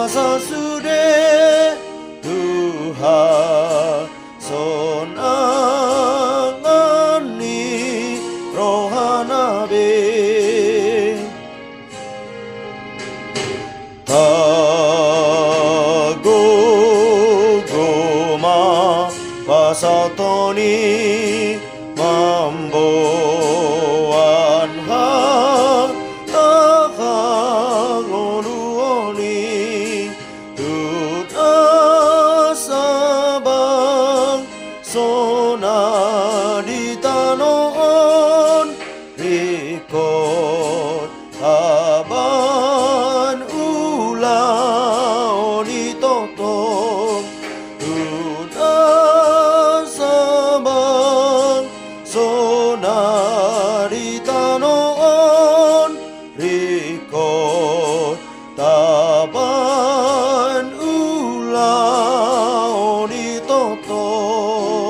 pasasure Tuhan sonangani rohanabe tagogoma pasatoni mamboan hakagonuoni tutasabang sona di tanon rikot aban ulaoni totong tutasabang sona di tanon rikot taban ulaoni totong